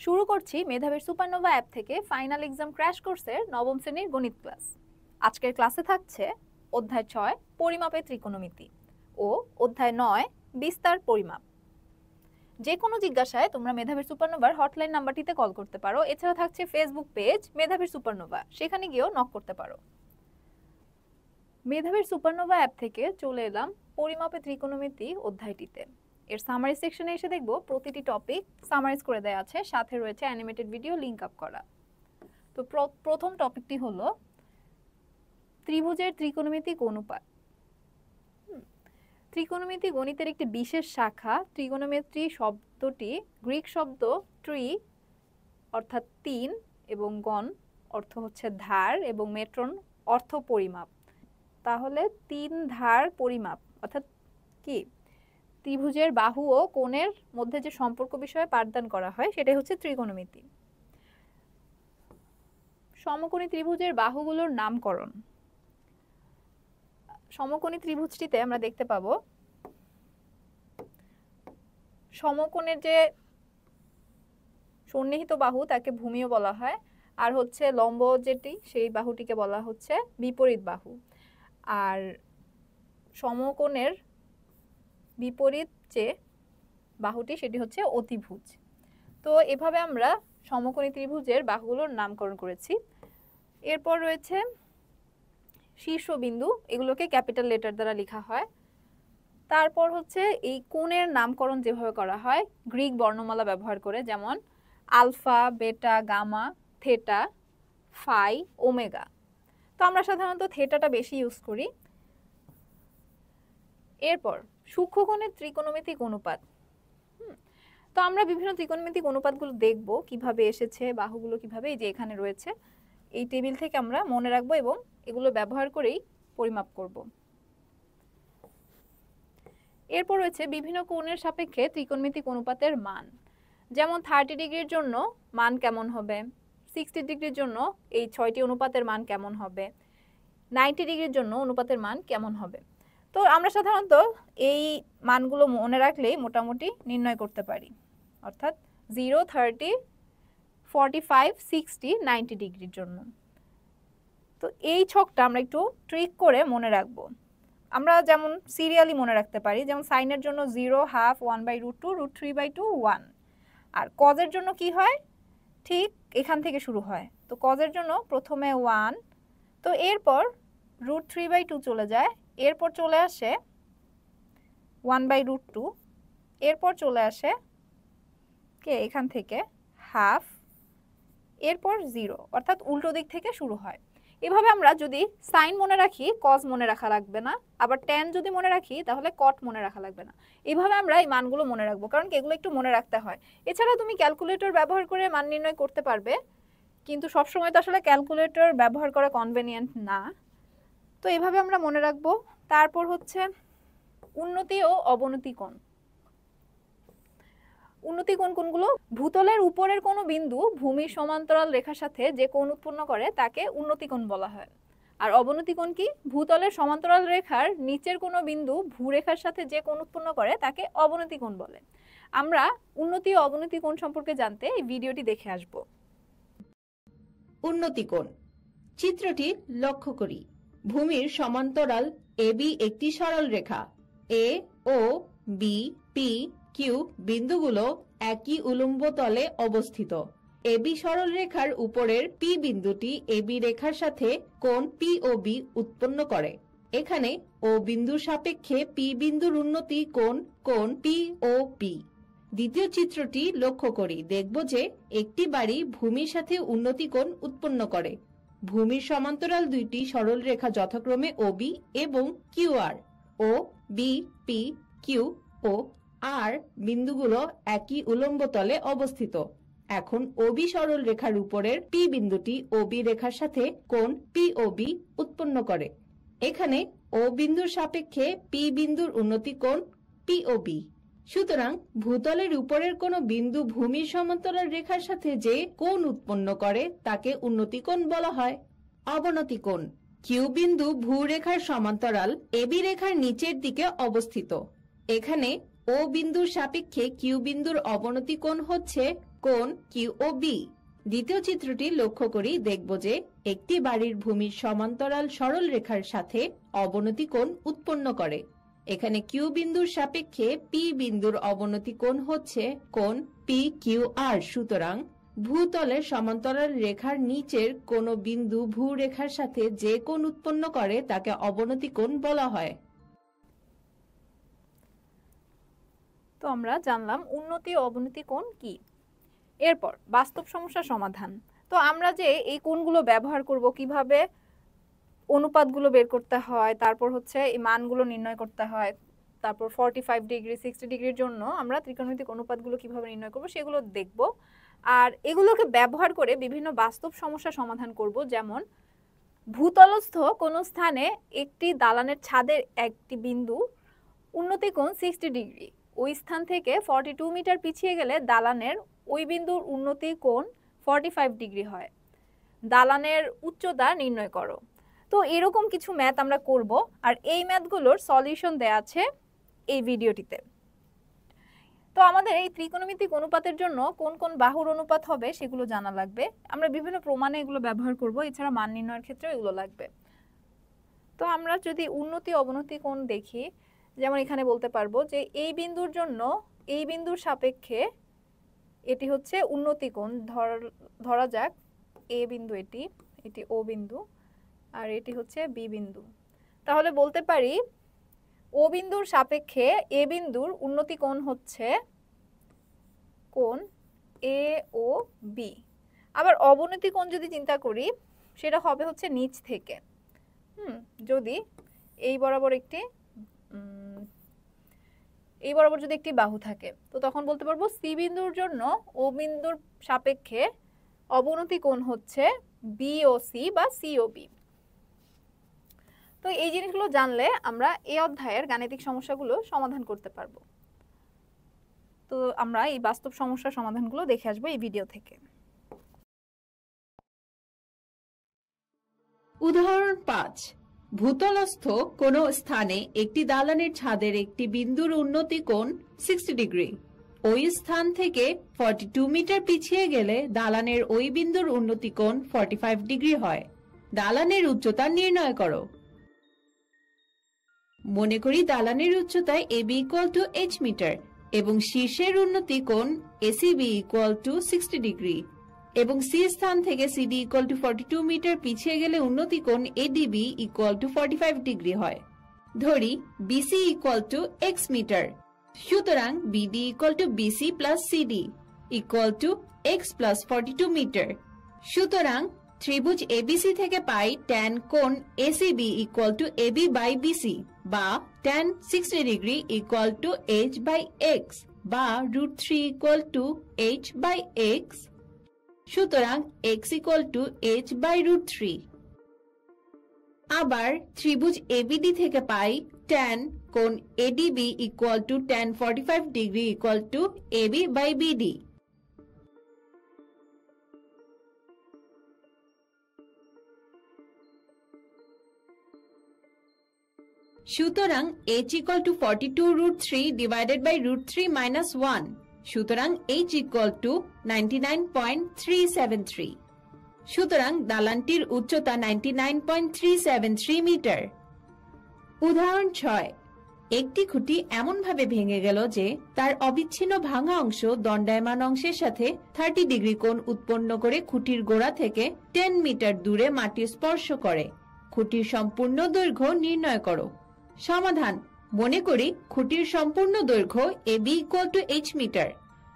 শুরু করছি মেধাবীর supernova app থেকে ফাইনাল এক্সাম ক্র্যাশ কোর্সের নবম শ্রেণীর গণিত ক্লাস। আজকের ক্লাসে থাকছে অধ্যায় 6 পরিমাপের ত্রিকোণমিতি ও অধ্যায় 9 বিস্তার পরিমাপ। যে কোনো জিজ্ঞাসায় তোমরা মেধাবীর সুপারনোভার হটলাইন নাম্বারটিতে কল করতে পারো। এছাড়া থাকছে ফেসবুক পেজ মেধাবীর সুপারনোভা, সেখানে গিয়েও নক করতে পারো। মেধাবীর সুপারনোভা অ্যাপ থেকে চলে এলাম পরিমাপের ত্রিকোণমিতি অধ্যায়টিতে। এর সামারি সেকশনে এসে দেখব প্রতিটি টপিক সামারাইজ করে দেওয়া আছে, সাথে রয়েছে অ্যানিমেটেড ভিডিও লিংক আপ করা। তো প্রথম টপিকটি হলো ত্রিভুজের ত্রিকোণমিতিক অনুপাত। ত্রিকোণমিতি গণিতের একটি বিশেষ শাখা। ত্রিকোণমিতি শব্দটি গ্রিক শব্দ ট্রি অর্থাৎ 3 এবং গণ অর্থ হচ্ছে ধার এবং মেট্রন অর্থ পরিমাপ। তাহলে 3 ধার পরিমাপ অর্থাৎ কি ত্রিভুজের বাহু ও কোণের মধ্যে যে সম্পর্ক বিষয়ে পাঠদান করা হয় সেটাই হচ্ছে ত্রিকোণমিতি। সমকোণী ত্রিভুজের বাহুগুলোর নামকরণ। সমকোণী ত্রিভুজটিতে আমরা দেখতে পাবো সমকোণের যে সন্নিহিত বাহু তাকে ভূমিও বলা হয়, আর হচ্ছে লম্ব যেটি সেই বাহুটিকে বলা হচ্ছে বিপরীত বাহু, আর সমকোণের বিপরীত যে বাহুটি সেটি হচ্ছে অতিভুজ। তো এভাবে আমরা সমকোণী ত্রিভুজের বাহুগুলোর নামকরণ করেছি। এরপর রয়েছে শীর্ষবিন্দু, এগুলোকে ক্যাপিটাল লেটার দ্বারা লেখা হয়। তারপর হচ্ছে এই কোণের নামকরণ যেভাবে করা হয় গ্রিক বর্ণমালা ব্যবহার করে, যেমন আলফা, বেটা, গামা, থেটা, ফাই, ওমেগা। তো আমরা সাধারণত থেটাটা বেশি ইউজ করি। এরপর সূক্ষ্মকোণের ত্রিকোণমিতিক অনুপাত। তো আমরা বিভিন্ন ত্রিকোণমিতিক অনুপাতগুলো দেখব কিভাবে এসেছে, বাহুগুলো কিভাবে, এই যে এখানে রয়েছে, এই টেবিল থেকে আমরা মনে রাখবো এবং এগুলো ব্যবহার করেই পরিমাপ করব। এরপর রয়েছে বিভিন্ন কোণের সাপেক্ষে ত্রিকোণমিতিক অনুপাতের মান, যেমন 30 ডিগ্রির জন্য মান কেমন হবে, 60 ডিগ্রির জন্য এই 6টি অনুপাতের মান কেমন হবে, 90 ডিগ্রির জন্য অনুপাতের মান কেমন হবে। তো আমরা সাধারণত এই মানগুলো মনে রাখলেই মোটামুটি নির্ণয় করতে পারি, অর্থাৎ 0, 30, 45, 60, 90 ডিগ্রির জন্য। তো এই ছকটা আমরা একটু ট্রিক করে মনে রাখবো। আমরা যেমন সিরিয়ালি মনে রাখতে পারি, যেমন সাইনের জন্য 0, হাফ, 1/√2, √3/2, 1। আর কজের জন্য কি হয়, ঠিক এখান থেকে শুরু হয়। তো কজের জন্য প্রথমে 1, তো এরপর √3/2 চলে যায়, এরপর চলে আসে 1/√2, এরপর চলে আসে কে এখান থেকে হাফ, এরপর 0, অর্থাৎ উল্টো দিক থেকে শুরু হয়। এভাবে আমরা যদি সাইন মনে রাখি কজ মনে রাখা লাগবে না, আবার ট্যান যদি মনে রাখি তাহলে কট মনে রাখা লাগবে না। এইভাবে আমরা এই মানগুলো মনে রাখবো, কারণ এগুলো একটু মনে রাখতে হয়। এছাড়া তুমি ক্যালকুলেটর ব্যবহার করে মান নির্ণয় করতে পারবে, কিন্তু সবসময় তো আসলে ক্যালকুলেটর ব্যবহার করা কনভেনিয়েন্ট না। তো এইভাবে আমরা মনে রাখবো। তারপর হচ্ছে উন্নতি ও অবনতি কোণ। উন্নতি কোণ কোনগুলো? ভূতলের উপরের কোনো বিন্দু ভূমির সমান্তরাল রেখার সাথে যে কোণ উৎপন্ন করে তাকে উন্নতি কোণ বলা হয়। আর অবনতি কোণ কি? ভূতলের সমান্তরাল রেখার নিচের কোনো বিন্দু ভূরেখার সাথে যে কোণ উৎপন্ন করে তাকে অবনতি কোণ বলে। আমরা উন্নতি ও অবনতি কোণ সম্পর্কে জানতে এই ভিডিওটি দেখে আসব। উন্নতি কোণ চিত্রটি লক্ষ্য করি। ভূমির সমান্তরাল এবি একটি সরল রেখা। এ, ও, বি, পি, কিউ বিন্দুগুলো একই উলম্ব তলে অবস্থিত। এবি সরল রেখার উপরের পি বিন্দুটি এবি রেখার সাথে কোণ পি ও বি উৎপন্ন করে। এখানে ও বিন্দুর সাপেক্ষে পি বিন্দুর উন্নতি কোণ পি ও পি। দ্বিতীয় চিত্রটি লক্ষ্য করি, দেখব যে একটি বাড়ি ভূমির সাথে উন্নতি কোণ উৎপন্ন করে। ভূমির সমান্তরাল দুইটি সরল রেখা যথাক্রমে ওবি এবং কিউআর। ও, বি, পি, কিউ ও আর বিন্দুগুলো একই উলম্ব তলে অবস্থিত। এখন ওবি সরল রেখার উপরের পি বিন্দুটি ওবি রেখার সাথে কোণ পি ও বি উৎপন্ন করে। এখানে ও বিন্দুর সাপেক্ষে পি বিন্দুর উন্নতি কোণ পি ও বি। সুতরাং ভূতলের উপরের কোনো বিন্দু ভূমির সমান্তরাল রেখার সাথে যে কোণ উৎপন্ন করে তাকে উন্নতি কোণ বলা হয়। অবনতি কোণ কিউ বিন্দু ভূরেখার সমান্তরাল এবি রেখার নিচের দিকে অবস্থিত। এখানে ও বিন্দুর সাপেক্ষে কিউ বিন্দুর অবনতি কোণ হচ্ছে কোণ কিউ ও বি। দ্বিতীয় চিত্রটি লক্ষ্য করি দেখব যে একটি বাড়ির ভূমির সমান্তরাল সরল রেখার সাথে অবনতি কোণ উৎপন্ন করে। এখানে কিউ বিন্দুর সাপেক্ষে পি বিন্দুর অবনতি কোণ হচ্ছে কোণ পি কিউ আর। সুতরাং ভূতলের সমান্তরাল রেখার নিচের কোন বিন্দু ভূরেখার সাথে যে কোণ উৎপন্ন করে তাকে অবনতি কোণ বলা হয়। তো আমরা জানলাম উন্নতি ও অবনতি কোণ কি। এরপর বাস্তব সমস্যা সমাধান। তো আমরা যে এই কোণগুলো ব্যবহার করব, কিভাবে অনুপাতগুলো বের করতে হয়, তারপর হচ্ছে এই মানগুলো নির্ণয় করতে হয়, তারপর 45 ডিগ্রি 60 ডিগ্রির জন্য আমরা ত্রিকোণমিতিক অনুপাতগুলো কিভাবে নির্ণয় করব সেগুলো দেখব। আর এগুলোকে ব্যবহার করে বিভিন্ন বাস্তব সমস্যা সমাধান করব। যেমন ভূতলস্থ কোনো স্থানে একটি দালানের ছাদের একটি বিন্দু উন্নতি কোণ 60 ডিগ্রি, ওই স্থান থেকে 42 মিটার পিছিয়ে গেলে দালানের ওই বিন্দুর উন্নতি কোণ 45 ডিগ্রি হয়। দালানের উচ্চতা নির্ণয় করো। তো এরকম কিছু ম্যাথ আমরা করব, আর এই ম্যাথগুলোর সলিউশন দেয়া আছে এই ভিডিওটিতে। তো আমাদের এই ত্রিকোণমিতিক অনুপাতের জন্য কোন কোন বাহুর অনুপাত হবে সেগুলো জানা লাগবে। আমরা বিভিন্ন প্রমাণে এগুলো ব্যবহার করব, এছাড়া মান নির্ণয়ের ক্ষেত্রেও এগুলো লাগবে। তো আমরা যদি উন্নতি অবনতি কোণ দেখি, যেমন এখানে বলতে পারবো যে এই বিন্দুর জন্য এই বিন্দুর সাপেক্ষে এটি হচ্ছে উন্নতি কোণ। ধরা যাক এ বিন্দু, এটি ও বিন্দু, আর এটি হচ্ছে বি বিন্দু। তাহলে বলতে পারি ও বিন্দুর সাপেক্ষে এ বিন্দুর উন্নতি কোণ হচ্ছে কোণ এ ও বি। আবার অবনতি কোণ যদি চিন্তা করি সেটা হবে হচ্ছে নিচ থেকে। যদি এই বরাবর যদি একটি বাহু থাকে, তো তখন বলতে পারবো সি বিন্দুর জন্য ও বিন্দুর সাপেক্ষে অবনতি কোণ হচ্ছে বি ও সি বা সি ও বি। তো এই জিনিসগুলো জানলে আমরা এই অধ্যায়ের গাণিতিক সমস্যাগুলো সমাধান করতে পারবো। তো আমরা এই বাস্তব সমস্যার সমাধানগুলো দেখে আসবো এই ভিডিও থেকে। উদাহরণ 5। ভূতলস্থ কোনো স্থানে একটি দালানের ছাদের একটি বিন্দুর উন্নতি কোণ 60 ডিগ্রি, ওই স্থান থেকে 42 মিটার পিছিয়ে গেলে দালানের ওই বিন্দুর উন্নতি কোণ 45 ডিগ্রি হয়। দালানের উচ্চতা নির্ণয় করো। মনে করি দালানের উচ্চতায় AB equal to h metre এবং শীর্ষের উন্নতি কোণ এসিবি ইকুয়াল টু 60 ডিগ্রি এবং সি স্থান থেকে সিডি ইকুয়াল টু 42 মিটার পিছিয়ে গেলে উন্নতি কোণ এডিবি ইকুয়াল টু 45 ডিগ্রি হয়। ধরি BC equal to x metre. সুতরাং BD equal to BC plus CD equal to x plus 42 metre. সুতরাং ত্রিভুজ এবিসি থেকে পাই tan কোণ ACB equal to AB by BC বা tan 60 degree equal to h by x বা √3 equal to h by x। সুতরাং x equal to h by √3। আবার ত্রিভুজ এবিডি থেকে পাই tan কোণ ADB equal to tan 45 degree equal to AB by BD. সুতরাং h equal to 42√3 divided by √3 minus 1। সুতরাং h equal two 99.373। সুতরাং দালানটির উচ্চতা 99.373 মিটার। উদাহরণ 6। একটি খুঁটি এমনভাবে ভেঙে গেল যে তার অবিচ্ছিন্ন ভাঙা অংশ দণ্ডায়মান অংশের সাথে 30 ডিগ্রি কোণ উৎপন্ন করে খুঁটির গোড়া থেকে 10 মিটার দূরে মাটি স্পর্শ করে। খুঁটির সম্পূর্ণ দৈর্ঘ্য নির্ণয় করো। সমাধান। মনে করি খুঁটির সম্পূর্ণ দৈর্ঘ্য AB equal to h metre.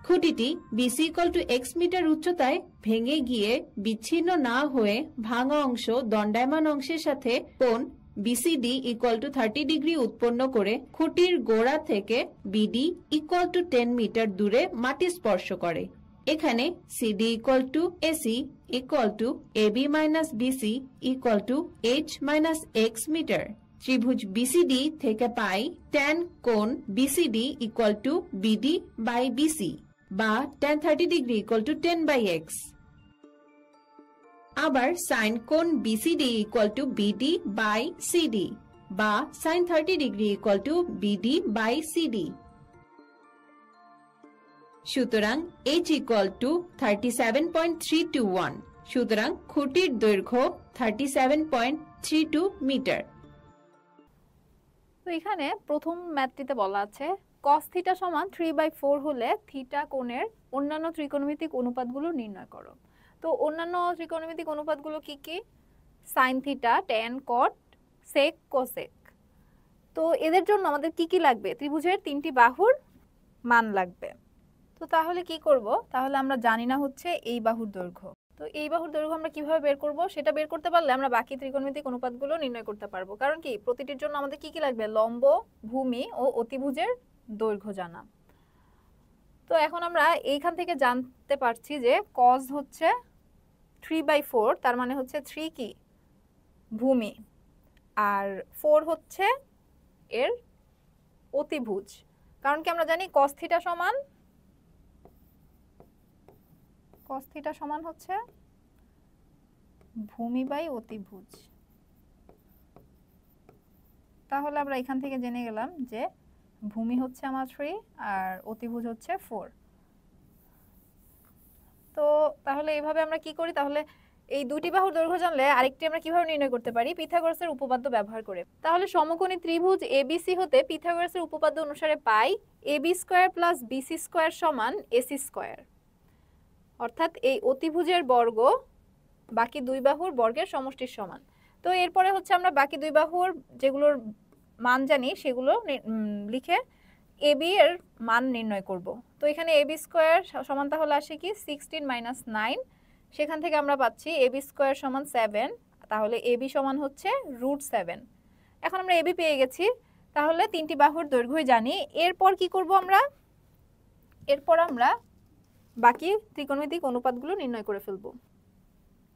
খুঁটিটি BC equal to x metre উচ্চতায় ভেঙে গিয়ে বিচ্ছিন্ন না হয়ে ভাঙা অংশ দণ্ডায়মান অংশের সাথে কোণ বিসিডি ইকুয়াল টু 30 ডিগ্রি উৎপন্ন করে খুঁটির গোড়া থেকে বিডি ইকুয়াল টু 10 মিটার দূরে মাটি স্পর্শ করে। এখানে CD equal to AC equal to AB minus BC equal to h minus x metre. ত্রিভুজ বিসিডি থেকে পাই tan কোণ BCD equal to BD by BC বা tan 30 degree equal to 10 by x। আবার sin কোণ BCD equal to BD by CD বা sin 30 degree equal to BD by CD. সুতরাং h = 37.321। সুতরাং খুঁটির দৈর্ঘ্য 37.32 মিটার। তো এখানে প্রথম ম্যাথটিতে বলা আছে cos θ = 3/4 হলে থিটা কোণের অন্যান্য ত্রিকোণমিতিক অনুপাতগুলো নির্ণয় করো। তো অন্যান্য ত্রিকোণমিতিক অনুপাতগুলো কি কি? sin θ, tan, cot, sec, cosec। তো এদের জন্য আমাদের কি কি লাগবে? ত্রিভুজের তিনটি বাহুর মান লাগবে। তো তাহলে কি করব? তাহলে আমরা জানি না হচ্ছে এই বাহুর দৈর্ঘ্য। তো এই বাহুর দৈর্ঘ্য আমরা কিভাবে বের করব? সেটা বের করতে পারলে আমরা বাকি ত্রিকোণমিতিক অনুপাতগুলো নির্ণয় করতে পারবো। কারণ কি প্রতিটির জন্য আমাদের কি কি লাগবে? লম্ব, ভূমি ও অতিভুজের দৈর্ঘ্য জানা। তো এখন আমরা এইখান থেকে জানতে পারছি যে cos হচ্ছে 3/4, তার মানে হচ্ছে 3 কি ভূমি, আর 4 হচ্ছে এর অতিভুজ। কারণ কি আমরা জানি cos θ সমান হচ্ছে ভূমি বাই অতিভুজ। তাহলে আমরা এখান থেকে জেনে গেলাম যে ভূমি হচ্ছে আমার 3 আর অতিভুজ হচ্ছে 4। তো তাহলে এইভাবে আমরা কি করি? তাহলে এই দুটি বাহুর দৈর্ঘ্য জানলে আরেকটি আমরা কিভাবে নির্ণয় করতে পারি? পিথাগোরাসের উপপাদ্য ব্যবহার করে। তাহলে সমকোণী ত্রিভুজ এবিসি হতে পিথাগোরাসের উপপাদ্য অনুসারে পাই ab² + bc² = ac²। অর্থাৎ এই অতিভুজের বর্গ বাকি দুই বাহুর বর্গের সমষ্টির সমান। তো এরপরে হচ্ছে আমরা বাকি দুই বাহুর যেগুলোর মান জানি সেগুলো লিখে ab এর মান নির্ণয় করব। তো এখানে ab² সমান তাহলে আসে কি 16 - 9। সেখান থেকে আমরা পাচ্ছি ab² = 7। তাহলে ab সমান হচ্ছে √7। এখন আমরা ab পেয়ে গেছি। তাহলে তিনটি বাহুর দৈর্ঘ্যই জানি। এরপর কি করব আমরা? এরপর আমরা বাকি ত্রিকোণমিতিক অনুপাতগুলো নির্ণয় করে ফেলব।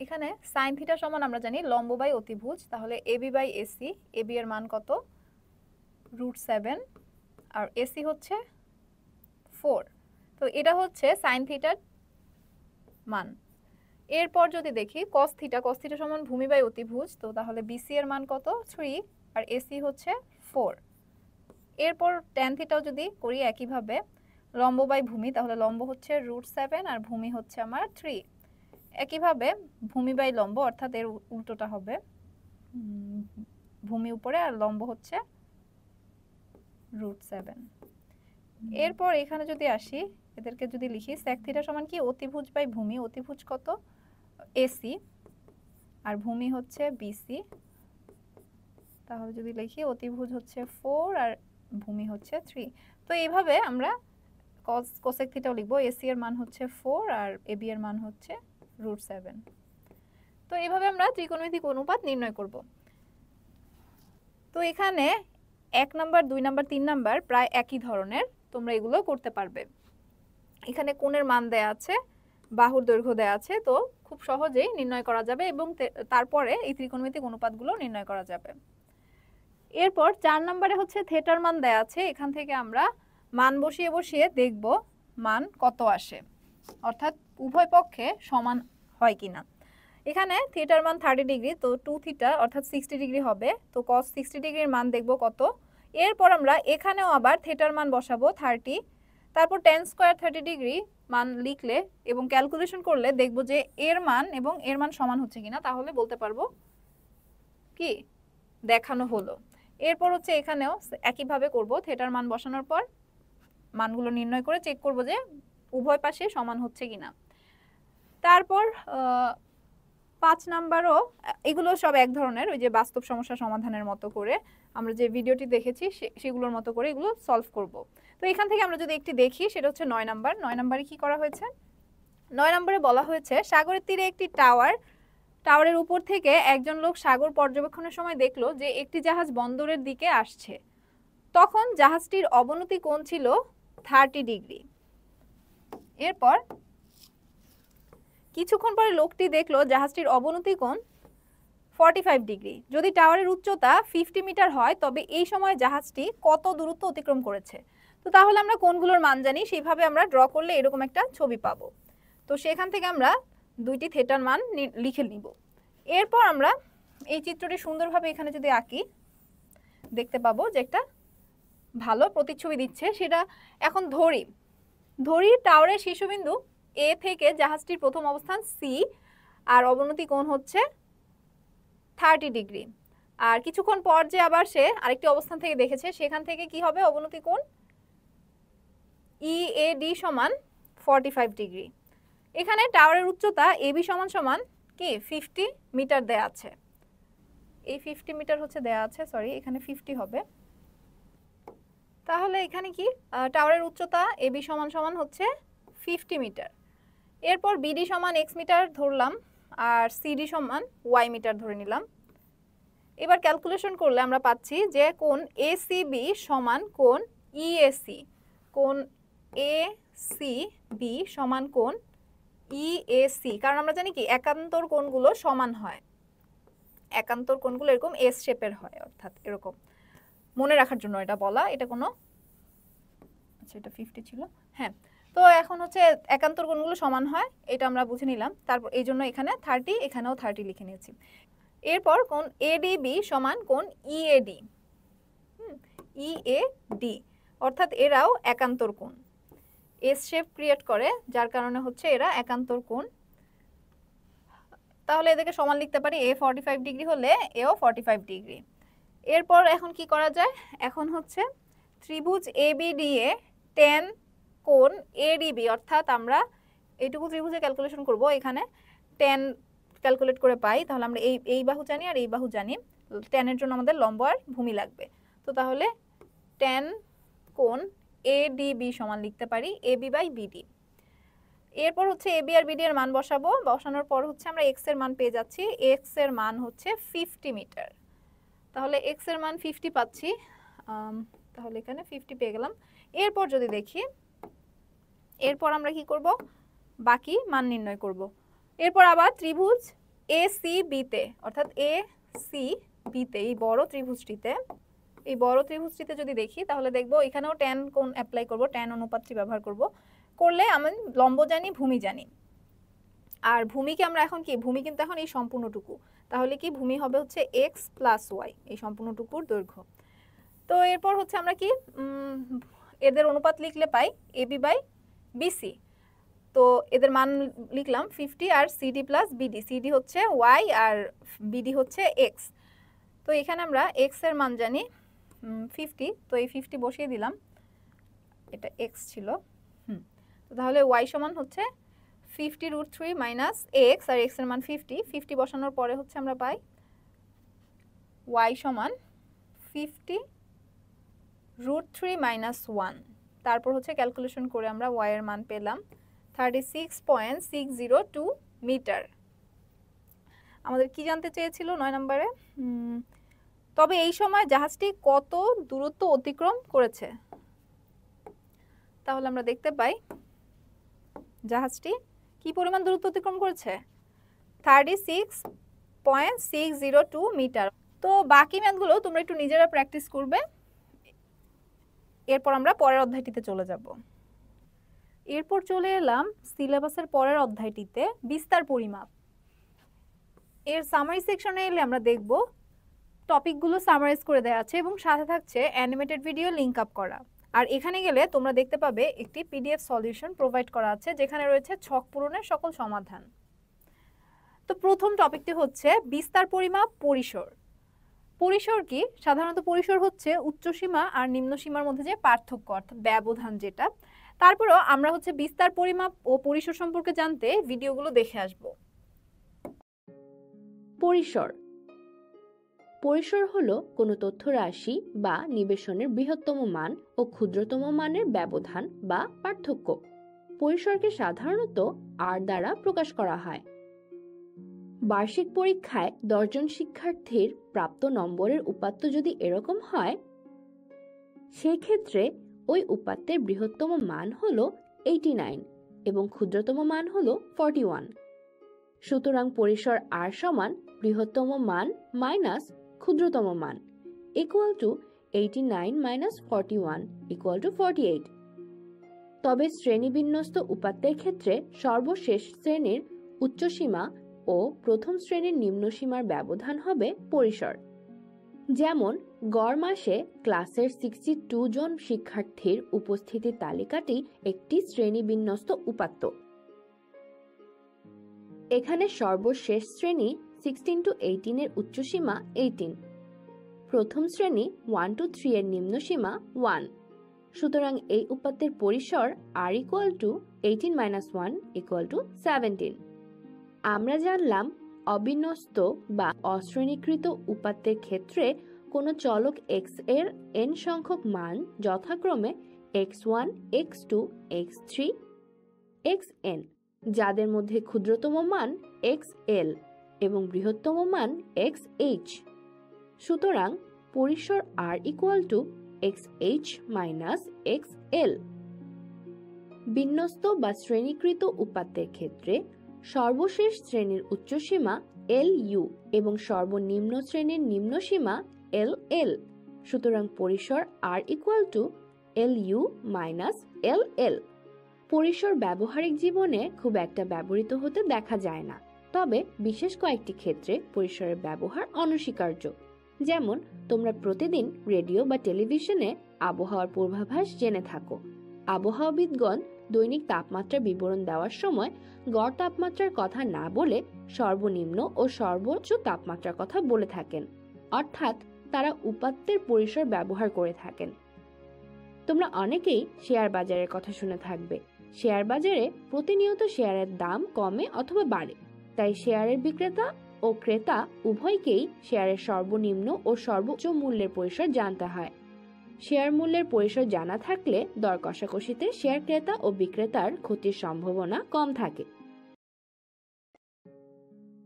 এখানে sin θ সমান আমরা জানি লম্ব বাই অতিভুজ। তাহলে ab বাই ac, ab এর মান কত? √7 আর ac হচ্ছে 4। তো এটা হচ্ছে sin θ র মান। এরপর যদি দেখি cos θ সমান ভূমি বাই অতিভুজ। তো তাহলে bc এর মান কত? 3 আর ac হচ্ছে 4। এরপর tan θ যদি করি একইভাবে লম্ব বাই ভূমি, তাহলে লম্ব হচ্ছে √7 আর ভূমি হচ্ছে আমার 3। একইভাবে ভূমি বাই লম্ব, অর্থাৎ এর উল্টোটা হবে, ভূমি উপরে আর লম্ব হচ্ছে √7। এরপর এখানে যদি আসি, এদেরকে যদি লিখি sec θ সমান কি অতিভুজ বাই ভূমি। অতিভুজ কত? AC আর ভূমি হচ্ছে BC। তাহলে যদি লিখি অতিভুজ হচ্ছে 4 আর ভূমি হচ্ছে 3। তো এইভাবে আমরা cosec θ লিখব। AC এর মান হচ্ছে 4 আর AB এর মান হচ্ছে √7। তো এইভাবে আমরা ত্রিকোণমিতিক অনুপাত নির্ণয় করব। তো এখানে 1 নাম্বার, 2 নাম্বার, 3 নাম্বার প্রায় একই ধরনের, তোমরা এগুলো করতে পারবে। এখানে কোণের মান দেয়া আছে, বাহুর দৈর্ঘ্য দেয়া আছে, তো খুব সহজেই নির্ণয় করা যাবে এবং তারপরে এই ত্রিকোণমিতিক অনুপাতগুলো নির্ণয় করা যাবে। এরপর 4 নম্বরে হচ্ছে থিটার মান দেয়া আছে। এখান থেকে আমরা মান বসিয়ে বসিয়ে দেখব মান কত আসে, অর্থাৎ উভয় পক্ষে সমান হয় কিনা। এখানে থিটার মান 30 ডিগ্রি, তো 2 থিটা অর্থাৎ 60 ডিগ্রি হবে। তো cos 60 ডিগ্রির মান দেখব কত। এরপর আমরা এখানেও আবার থিটার মান বসাবো 30, তারপর tan স্কয়ার 30 ডিগ্রি মান লিখলে এবং ক্যালকুলেশন করলে দেখব যে এর মান এবং এর মান সমান হচ্ছে কিনা, তাহলে বলতে পারবো কি দেখানো হলো। এরপর হচ্ছে এখানেও একইভাবে করব, থিটার মান বসানোর পর মানগুলো নির্ণয় করে চেক করব যে উভয় পাশে সমান হচ্ছে কিনা। তারপর 5 নাম্বারও এগুলো সব এক ধরনের, ওই যে বাস্তব সমস্যা সমাধানের মতো করে আমরা যে ভিডিওটি দেখেছি সেগুলোর মতো করে এগুলো সলভ করব। তো এখান থেকে আমরা যদি একটি দেখি, সেটা হচ্ছে 9 নাম্বার। 9 নাম্বারে কি করা হয়েছে? 9 নম্বরে বলা হয়েছে সাগরের তীরে একটি টাওয়ারের উপর থেকে একজন লোক সাগর পর্যবেক্ষণের সময় দেখলো যে একটি জাহাজ বন্দরের দিকে আসছে। তখন জাহাজটির অবনতি কোণ ছিল 30 ডিগ্রি। এরপর কিছুক্ষণ পরে লোকটি দেখলো জাহাজটির অবনতি কোণ 45 ডিগ্রি। যদি টাওয়ারের উচ্চতা 50 মিটার হয় তবে এই সময় জাহাজটি কত দূরত্ব অতিক্রম করেছে। তো তাহলে আমরা কোণগুলোর মান জানি, সেইভাবে আমরা ড্র করলে এরকম একটা ছবি পাবো। তো সেখান থেকে আমরা দুইটি থিটার মান লিখে নিব। এরপর আমরা এই চিত্রটি সুন্দরভাবে এখানে যদি আঁকি, দেখতে পাবো যে একটা ভালো প্রতিচ্ছবি দিচ্ছে। সেটা এখন ধরি ধরি টাওয়ারের শীর্ষবিন্দু এ থেকে জাহাজটির প্রথম অবস্থান সি, আর অবনতি কোণ হচ্ছে 30 ডিগ্রি। আর কিছুক্ষণ পর যে আবার সে আরেকটি অবস্থান থেকে দেখেছে, সেখান থেকে কি হবে অবনতি কোণ EAD সমান 45 ডিগ্রি। এখানে টাওয়ারের উচ্চতা AB সমান সমান কি 50 মিটার দেয়া আছে। এই 50 মিটার হচ্ছে দেয়া আছে, সরি এখানে 50 হবে। তাহলে এখানে কি টাওয়ারের উচ্চতা AB সমান সমান হচ্ছে 50 মিটার। এরপর BD সমান x মিটার ধরলাম, আর CD সমান y মিটার ধরে নিলাম। এবার ক্যালকুলেশন করলে আমরা পাচ্ছি যে কোণ ACB সমান কোণ EAC, কোণ ACB সমান কোণ EAC, কারণ আমরা জানি কি একান্তর কোণগুলো সমান হয়, একান্তর কোণগুলো এরকম এস শেপের হয়, অর্থাৎ এরকম। মনে রাখার জন্য এটা বলা, এটা কোনো, আচ্ছা এটা 50 ছিল, হ্যাঁ। তো এখন হচ্ছে একান্তর কোণগুলো সমান হয়, এটা আমরা বুঝে নিলাম। তারপর এই জন্য এখানে 30, এখানেও 30 লিখে নিয়েছি। এরপর কোণ ADB সমান কোণ EAD, EAD অর্থাৎ এরাও একান্তর কোণ, এস শেপ ক্রিয়েট করে, যার কারণে হচ্ছে এরা একান্তর কোণ। তাহলে এদেরকে সমান লিখতে পারি, A 45 ডিগ্রি হলে এও 45 ডিগ্রি। এরপর এখন কি করা যায়, এখন হচ্ছে ত্রিভুজ ABD এ tan কোণ ADB, অর্থাৎ আমরা এইটুকু ত্রিভুজে ক্যালকুলেশন করব, এখানে tan ক্যালকুলেট করে পাই, তাহলে আমরা এই বাহু জানি আর এই বাহু জানি, tan এর জন্য আমাদের লম্ব আর ভূমি লাগবে। তো তাহলে tan কোণ ADB সমান লিখতে পারি AB বাই BD। এরপর হচ্ছে AB আর BD এর মান বসাবো, বসানোর পর হচ্ছে আমরা x এর মান পেয়ে যাচ্ছি, x এর মান হচ্ছে 50 মিটার। তাহলে x এর মান 50 পাচ্ছি, তাহলে এখানে 50 পেয়ে গেলাম। এরপর যদি দেখি, এরপর আমরা কি করব, বাকি মান নির্ণয় করব। এরপর আবার ত্রিভুজ ACB তে, অর্থাৎ ACB তে এই বড় ত্রিভুজটিতে যদি দেখি, তাহলে দেখব এখানেও tan কোণ অ্যাপ্লাই করব, tan অনুপাতটি ব্যবহার করলে আমি লম্ব জানি, ভূমি জানি। আর ভূমিকে আমরা এখন কি, ভূমি কিন্তু এখন এই সম্পূর্ণটুকু, তাহলে কি ভূমি হবে হচ্ছে x প্লাস y, এই সম্পূর্ণটুকুর দৈর্ঘ্য। তো এরপর হচ্ছে আমরা কি এদের অনুপাত লিখলে পাই AB বাই BC। তো এদের মান লিখলাম 50 আর CD প্লাস BD, CD হচ্ছে y আর BD হচ্ছে x। তো এখানে আমরা x এর মান জানি 50, তো এই 50 বসিয়ে দিলাম, এটা x ছিল। তো তাহলে y সমান হচ্ছে 50√3 মাইনাস x, আর x এর মান 50 বসানোর পরে হচ্ছে আমরা পাই y সমান 50√3 মাইনাস 1। তারপর হচ্ছে ক্যালকুলেশন করে আমরা y এর মান পেলাম 36.602 মিটার। আমাদের কি জানতে চেয়েছিল 9 নম্বরে, তবে এই সময় জাহাজটি কত দূরত্ব অতিক্রম করেছে। তাহলে আমরা দেখতে পাই জাহাজটি কি পরিমাণ দূরত্ব অতিক্রম করেছে, 36.602 মিটার। তো বাকি ম্যাথগুলো তোমরা একটু নিজেরা প্র্যাকটিস করবে। এরপর আমরা পরের অধ্যায়টিতে চলে যাব। এরপর চলে এলাম সিলেবাসের পরের অধ্যায়টিতে, বিস্তার পরিমাপ। এর সামারি সেকশনে এলে আমরা দেখব টপিকগুলো সামারাইজ করে দেওয়া আছে এবং সাথে থাকছে অ্যানিমেটেড ভিডিও লিংক আপ করা। আর এখানে গেলে তোমরা দেখতে পাবে একটি PDF সলিউশন প্রোভাইড করা আছে, যেখানে রয়েছে ছক পূরণের সকল সমাধান। তো প্রথম টপিকটি হচ্ছে বিস্তার পরিমাপ পরিসর। পরিসর কি, সাধারণত পরিসর হচ্ছে উচ্চসীমা আর নিম্নসীমার মধ্যে যে পার্থক্য, অর্থাৎ ব্যবধান যেটা। তারপরেও আমরা হচ্ছে বিস্তার পরিমাপ ও পরিসর সম্পর্কে জানতে ভিডিওগুলো দেখে আসব। পরিসর। পরিসর হলো কোনো তথ্য রাশি বা নিবেশনের বৃহত্তম মান ও ক্ষুদ্রতম মানের ব্যবধান বা পার্থক্য। পরিসরকে সাধারণত R দ্বারা প্রকাশ করা হয়। বার্ষিক পরীক্ষায় 10 জন শিক্ষার্থীর প্রাপ্ত নম্বরের উপাত্ত যদি এরকম হয়, সেই ক্ষেত্রে ওই উপাত্তের বৃহত্তম মান হলো 89 এবং ক্ষুদ্রতম মান হলো 41। সুতরাং পরিসর R সমান বৃহত্তম মান মাইনাস ক্ষুদ্রতম মান equal to 89 minus 41 equal to 48। তবে শ্রেণীবিন্যস্ত উপাত্তের ক্ষেত্রে সর্বশেষ শ্রেণীর উচ্চসীমা ও প্রথম শ্রেণীর নিম্নসীমার ব্যবধান হবে পরিসর। যেমন গড় মাসে ক্লাসের 62 জন শিক্ষার্থীর উপস্থিতির তালিকাটি একটি শ্রেণীবিন্যস্ত উপাত্ত। এখানে সর্বশেষ শ্রেণী 16 to 18 এর উচ্চসীমা 18, প্রথম শ্রেণী 1 to 3 এর নিম্নসীমা 1। সুতরাং এই উপাত্তের পরিসর r = 18 - 1 = 17। আমরা জানলাম অবিন্যস্ত বা অশ্রেণীকৃত উপাত্তের ক্ষেত্রে কোনো চলক x এর n সংখ্যক মান যথাক্রমে x1, x2, x3, xn, যাদের মধ্যে ক্ষুদ্রতম মান xl এবং বৃহত্তম মান xh। সুতরাং পরিসর r = xh - xl। বিন্যস্ত বা শ্রেণীকৃত উপাত্তের ক্ষেত্রে সর্বশেষ শ্রেণীর উচ্চসীমা lu এবং সর্বনিম্ন শ্রেণীর নিম্নসীমা ll। সুতরাং পরিসর r = lu - ll। পরিসর ব্যবহারিক জীবনে খুব একটা ব্যবহৃত হতে দেখা যায় না, তবে বিশেষ কয়েকটি ক্ষেত্রে পরিসরের ব্যবহার অনস্বীকার্য। যেমন তোমরা প্রতিদিন রেডিও বা টেলিভিশনে আবহাওয়ার পূর্বাভাস জেনে থাকো। আবহাওয়াবিদগণ দৈনিক তাপমাত্রা বিবরণ দেওয়ার সময় গড় তাপমাত্রার কথা না বলে সর্বনিম্ন ও সর্বোচ্চ তাপমাত্রার কথা বলে থাকেন, অর্থাৎ তারা উপাত্তের পরিসর ব্যবহার করে থাকেন। তোমরা অনেকেই শেয়ার বাজারের কথা শুনে থাকবে। শেয়ার বাজারে প্রতিনিয়ত শেয়ারের দাম কমে অথবা বাড়ে, তাই শেয়ারের বিক্রেতা ও ক্রেতা উভয়কেই শেয়ারের সর্বনিম্ন ও সর্বোচ্চ মূল্যের পরিসর জানতে হয়। শেয়ার মূল্যের পরিসর জানা থাকলে দর কষাকষিতে শেয়ার ক্রেতা ও বিক্রেতার ক্ষতির সম্ভাবনা কম থাকে।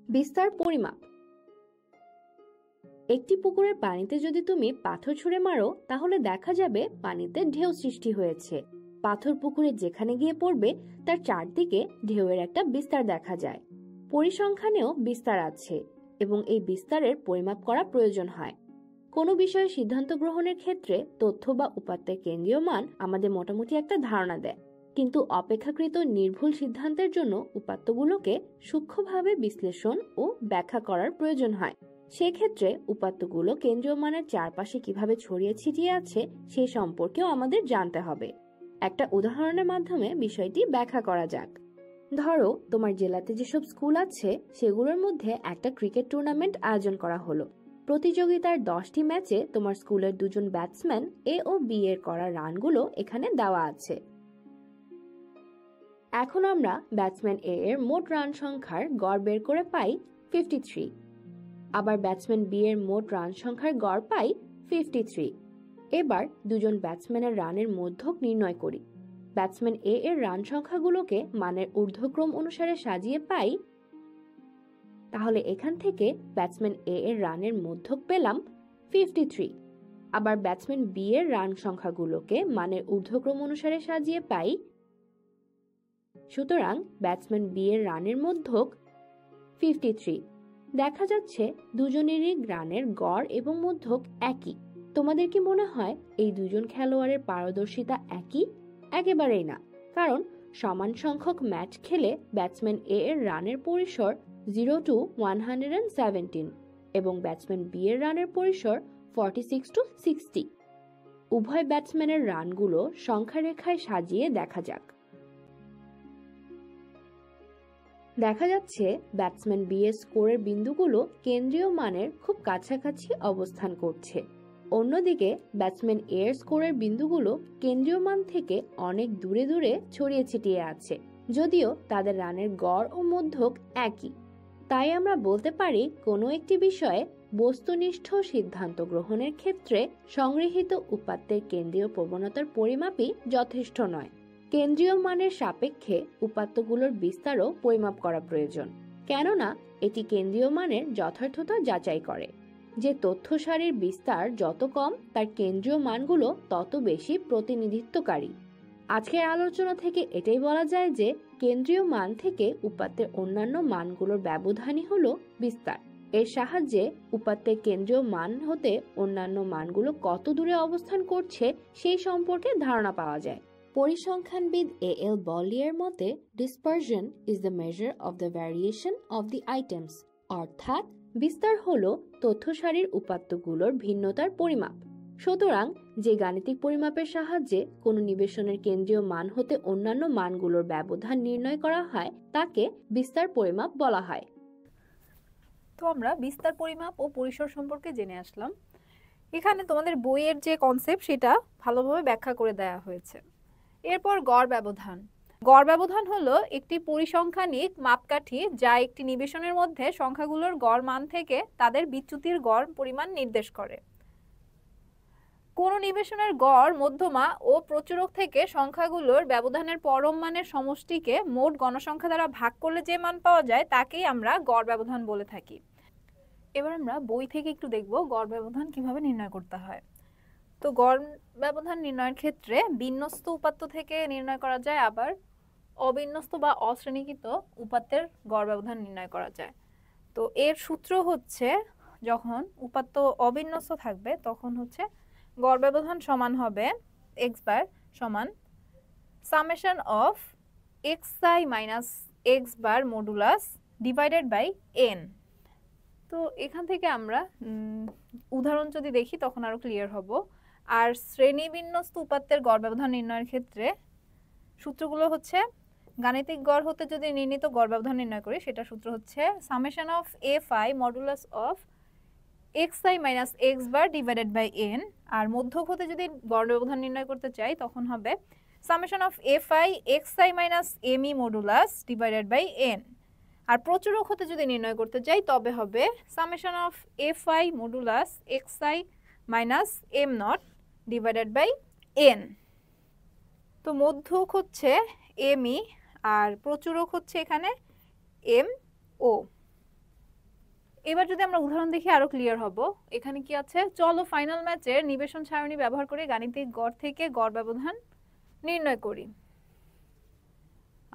বিস্তার পরিমাপ। একটি পুকুরের পানিতে যদি তুমি পাথর ছুঁড়ে মারো, তাহলে দেখা যাবে পানিতে ঢেউ সৃষ্টি হয়েছে। পাথর পুকুরে যেখানে গিয়ে পড়বে তার চারদিকে ঢেউয়ের একটা বিস্তার দেখা যায়। পরিসংখ্যানেও বিস্তার আছে এবং এই বিস্তারের পরিমাপ করা প্রয়োজন হয়। কোনো বিষয়ে সিদ্ধান্ত গ্রহণের ক্ষেত্রে তথ্য বা উপাত্তের কেন্দ্রীয় মান আমাদের মোটামুটি একটা ধারণা দেয়, কিন্তু অপেক্ষাকৃত নির্ভুল সিদ্ধান্তের জন্য উপাত্তগুলোকে সূক্ষ্মভাবে বিশ্লেষণ ও ব্যাখ্যা করার প্রয়োজন হয়। সেক্ষেত্রে উপাত্তগুলো কেন্দ্রীয় মানের চারপাশে কিভাবে ছড়িয়ে ছিটিয়ে আছে সে সম্পর্কেও আমাদের জানতে হবে। একটা উদাহরণের মাধ্যমে বিষয়টি ব্যাখ্যা করা যাক। ধরো তোমার জেলাতে যেসব স্কুল আছে সেগুলোর মধ্যে একটা ক্রিকেট টুর্নামেন্ট আয়োজন করা হলো। প্রতিযোগিতার 10টি ম্যাচে তোমার স্কুলের দুজন ব্যাটসম্যান এ ও বি এর করা রানগুলো এখানে দেওয়া আছে। এখন আমরা ব্যাটসম্যান এ এর মোট রান সংখ্যার গড় বের করে পাই 53, আবার ব্যাটসম্যান বি এর মোট রান সংখ্যার গড় পাই 53। এবার দুজন ব্যাটসম্যানের রানের মধ্যক নির্ণয় করি। ব্যাটসম্যান এ এর রান সংখ্যাগুলোকে মানের ঊর্ধ্বক্রম অনুসারে সাজিয়ে পাই। তাহলে এখান থেকে ব্যাটসম্যান এ এর রানের মধ্যক পেলাম 53। আবার ব্যাটসম্যান বি এর রান সংখ্যাগুলোকে মানের ঊর্ধ্বক্রম অনুসারে সাজিয়ে পাই। সুতরাং ব্যাটসম্যান বি এর রানের মধ্যক 53। দেখা যাচ্ছে দুজনেরই রানের গড় এবং মধ্যক একই। তোমাদের কি মনে হয় এই দুজন খেলোয়াড়ের পারদর্শিতা একই? একেবারেই না, কারণ সমান সংখ্যক ম্যাচ খেলে ব্যাটসম্যান এ এর রানের পরিসর 0 to 117 এবং ব্যাটসম্যান বি এর রানের পরিসর 46 to 60। উভয় ব্যাটসম্যানের রানগুলো সংখ্যা রেখায় সাজিয়ে দেখা যাক। দেখা যাচ্ছে ব্যাটসম্যান বি এর স্কোরের বিন্দুগুলো কেন্দ্রীয় মানের খুব কাছাকাছি অবস্থান করছে। অন্যদিকে ব্যাটসম্যান এ এর স্কোরের বিন্দুগুলো কেন্দ্রীয় মান থেকে অনেক দূরে দূরে ছড়িয়ে ছিটিয়ে আছে, যদিও তাদের রানের গড় ও মধ্যক একই। তাই আমরা বলতে পারি কোনো একটি বিষয়ে বস্তুনিষ্ঠ সিদ্ধান্ত গ্রহণের ক্ষেত্রে সংগৃহীত উপাত্তের কেন্দ্রীয় প্রবণতার পরিমাপই যথেষ্ট নয়। কেন্দ্রীয় মানের সাপেক্ষে উপাত্তগুলোর বিস্তারও পরিমাপ করা প্রয়োজন, কেননা এটি কেন্দ্রীয় মানের যথার্থতা যাচাই করে। যে তথ্য সারির বিস্তার যত কম তার কেন্দ্রীয় মানগুলো তত বেশি প্রতিনিধিত্বকারী। আজকের আলোচনা থেকে এটাই বলা যায় যে কেন্দ্রীয় মান থেকে উপাত্তের অন্যান্য মানগুলোর ব্যবধানই হলো বিস্তার। এর সাহায্যে উপাত্তের কেন্দ্রীয় মান হতে অন্যান্য মানগুলো কত দূরে অবস্থান করছে সেই সম্পর্কে ধারণা পাওয়া যায়। পরিসংখ্যানবিদ এ.এল. বলিয়ার মতে, dispersion is the measure of the variation of the items, অর্থাৎ বিস্তার হলো তথ্য সারির উপাত্তগুলোর ভিন্নতার পরিমাপ। সুতরাং যে গাণিতিক পরিমাপের সাহায্যে কোনো নিবেশনের কেন্দ্রীয় মান হতে অন্যান্য মানগুলোর ব্যবধান নির্ণয় করা হয় তাকে বিস্তার পরিমাপ বলা হয়। তো আমরা বিস্তার পরিমাপ ও পরিসর সম্পর্কে জেনে আসলাম। এখানে তোমাদের বইয়ের যে কনসেপ্ট সেটা ভালোভাবে ব্যাখ্যা করে দেওয়া হয়েছে। এরপর গড় ব্যবধান। গড় ব্যবধান হলো একটি পরিসংখ্যানিক মাপকাঠি যা একটি নিবেশনের মধ্যে সংখ্যাগুলোর গড় মান থেকে তাদের বিচ্যুতির গড় পরিমাণ নির্দেশ করে। কোনো নিবেশনের গড়, মধ্যমা ও প্রচুরক থেকে সংখ্যাগুলোর ব্যবধানের পরম মানের সমষ্টিকে মোট গণসংখ্যা দ্বারা ভাগ করলে যে মান পাওয়া যায় তাকেই আমরা গড় ব্যবধান বলে থাকি। এবার আমরা বই থেকে একটু দেখব গড় ব্যবধান কিভাবে নির্ণয় করতে হয়। তো গড় ব্যবধান নির্ণয়ের ক্ষেত্রে বিন্যস্ত উপাত্ত থেকে নির্ণয় করা যায়, আবার অবিন্যস্ত বা অশ্রেণীকৃত উপাত্তের গড় ব্যবধান নির্ণয় করা যায়। তো এর সূত্র হচ্ছে, যখন উপাত্ত অবিন্যস্ত থাকবে তখন হচ্ছে গড় ব্যবধান সমান হবে x বার সমান summation of xi minus x bar modulus divided by n। তো এখান থেকে আমরা উদাহরণ যদি দেখি তখন আরো ক্লিয়ার হব। আর শ্রেণী বিন্যস্ত উপাত্তের গড় ব্যবধান নির্ণয়ের ক্ষেত্রে সূত্রগুলো হচ্ছে, গাণিতিক গড় হতে যদি নির্ণীত গড় ব্যবধান নির্ণয় করি সেটা সূত্র হচ্ছে summation of fi modulus of xi minus x bar divided by n। আর মধ্যক হতে যদি গড় ব্যবধান নির্ণয় করতে চাই তখন হবে summation of fi xi minus me modulus divided by n। আর প্রচুরক হতে যদি নির্ণয় করতে চাই তবে হবে summation of fi modulus xi minus m naught divided by n। তো মধ্যক হচ্ছে me আর প্রচুরক হচ্ছে এখানে mo। এবার যদি আমরা উদাহরণ দেখি আরো ক্লিয়ার হব। এখানে কি আছে, চলো ফাইনাল ম্যাচের নিবেশন সারণী ব্যবহার করে গাণিতিক গড় থেকে গড় ব্যবধান নির্ণয় করি।